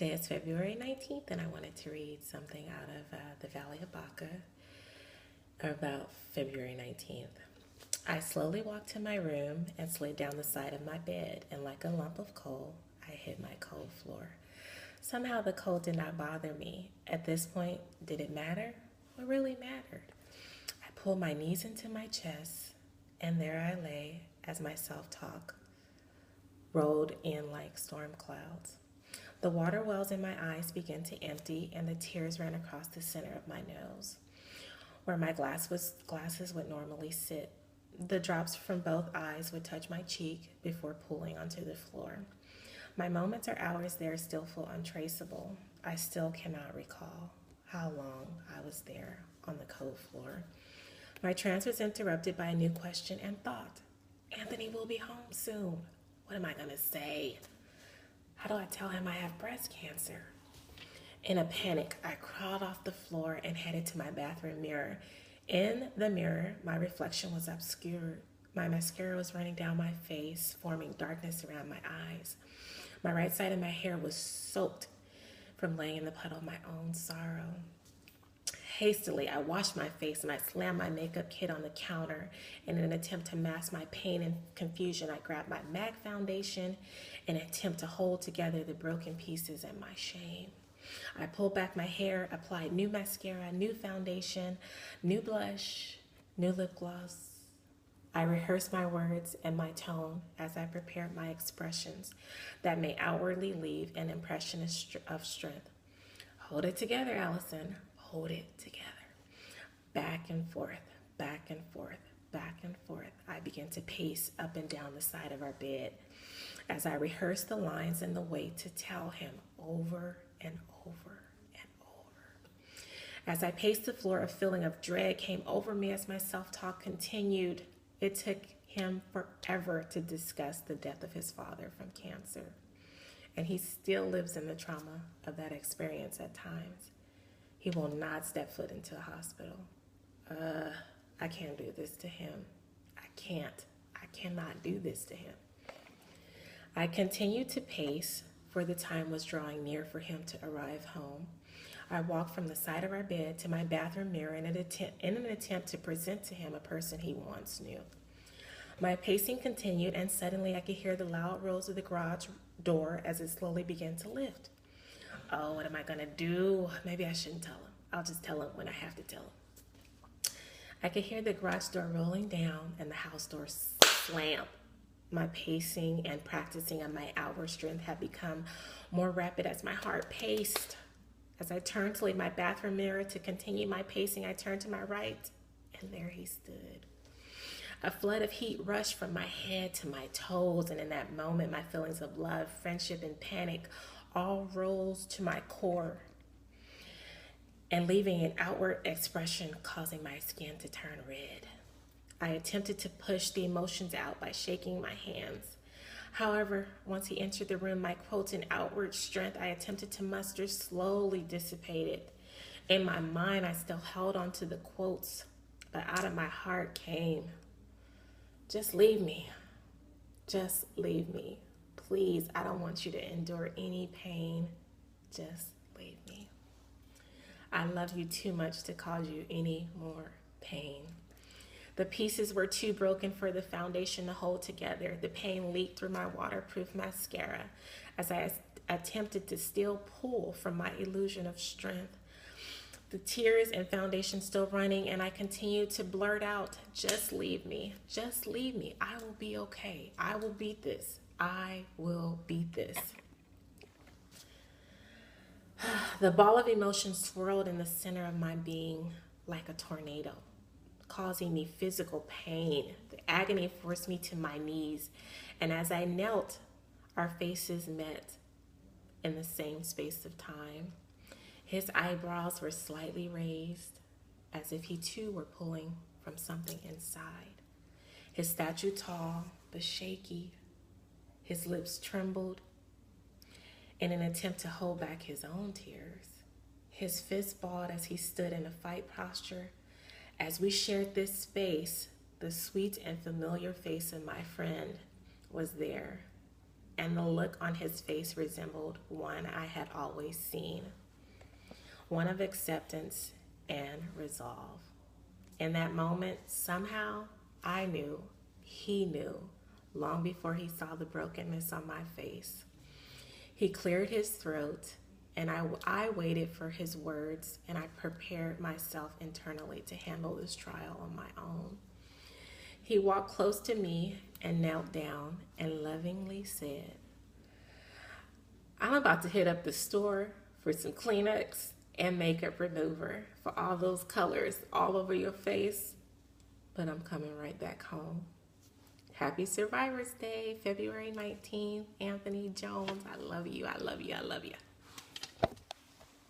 Today is February 19th, and I wanted to read something out of the Valley of Baca about February 19th. I slowly walked to my room and slid down the side of my bed, and like a lump of coal, I hit my cold floor. Somehow the cold did not bother me. At this point, did it matter? What really mattered? I pulled my knees into my chest, and there I lay as my self-talk rolled in like storm clouds. The water wells in my eyes began to empty, and the tears ran across the center of my nose, where my glasses would normally sit. The drops from both eyes would touch my cheek before pooling onto the floor. My moments or hours there still feel untraceable. I still cannot recall how long I was there on the cold floor. My trance was interrupted by a new question and thought. Anthony will be home soon. What am I going to say? How do I tell him I have breast cancer? In a panic, I crawled off the floor and headed to my bathroom mirror. In the mirror, my reflection was obscured. My mascara was running down my face, forming darkness around my eyes. My right side of my hair was soaked from laying in the puddle of my own sorrow. Hastily, I washed my face and I slammed my makeup kit on the counter. In an attempt to mask my pain and confusion, I grabbed my MAC foundation in an attempt to hold together the broken pieces and my shame. I pulled back my hair, applied new mascara, new foundation, new blush, new lip gloss. I rehearsed my words and my tone as I prepared my expressions that may outwardly leave an impression of strength. Hold it together, Allison. Hold it together. Back and forth, back and forth, back and forth. I began to pace up and down the side of our bed as I rehearsed the lines and the way to tell him over and over and over. As I paced the floor, a feeling of dread came over me as my self-talk continued. It took him forever to discuss the death of his father from cancer, and he still lives in the trauma of that experience at times. He will not step foot into a hospital. I can't do this to him. I cannot do this to him. I continued to pace, for the time was drawing near for him to arrive home. I walked from the side of our bed to my bathroom mirror in an attempt to present to him a person he once knew. My pacing continued, and suddenly I could hear the loud rolls of the garage door as it slowly began to lift. Oh, what am I going to do? Maybe I shouldn't tell him. I'll just tell him when I have to tell him. I could hear the garage door rolling down and the house door slam. My pacing and practicing of my outward strength had become more rapid as my heart paced. As I turned to leave my bathroom mirror to continue my pacing, I turned to my right, and there he stood. A flood of heat rushed from my head to my toes, and in that moment, my feelings of love, friendship, and panic all rose to my core and leaving an outward expression causing my skin to turn red. I attempted to push the emotions out by shaking my hands. However, once he entered the room, my quotes and outward strength I attempted to muster slowly dissipated. In my mind, I still held on to the quotes, but out of my heart came, "Just leave me. Just leave me. Please, I don't want you to endure any pain. Just leave me. I love you too much to cause you any more pain." The pieces were too broken for the foundation to hold together. The pain leaked through my waterproof mascara as I attempted to still pull from my illusion of strength. The tears and foundation still running, and I continued to blurt out, "Just leave me. Just leave me. I will be okay. I will beat this. I will beat this." The ball of emotion swirled in the center of my being like a tornado, causing me physical pain. The agony forced me to my knees, and as I knelt, our faces met in the same space of time. His eyebrows were slightly raised, as if he too were pulling from something inside. His stature tall but shaky. His lips trembled in an attempt to hold back his own tears. His fist balled as he stood in a fight posture. As we shared this space, the sweet and familiar face of my friend was there, and the look on his face resembled one I had always seen, one of acceptance and resolve. In that moment, somehow, I knew, he knew, long before he saw the brokenness on my face. He cleared his throat, and I waited for his words, and I prepared myself internally to handle this trial on my own. He walked close to me and knelt down and lovingly said, I'm about to hit up the store for some Kleenex and makeup remover for all those colors all over your face, but I'm coming right back home. Happy Survivor's Day, February 19th, Anthony Jones. I love you, I love you, I love you.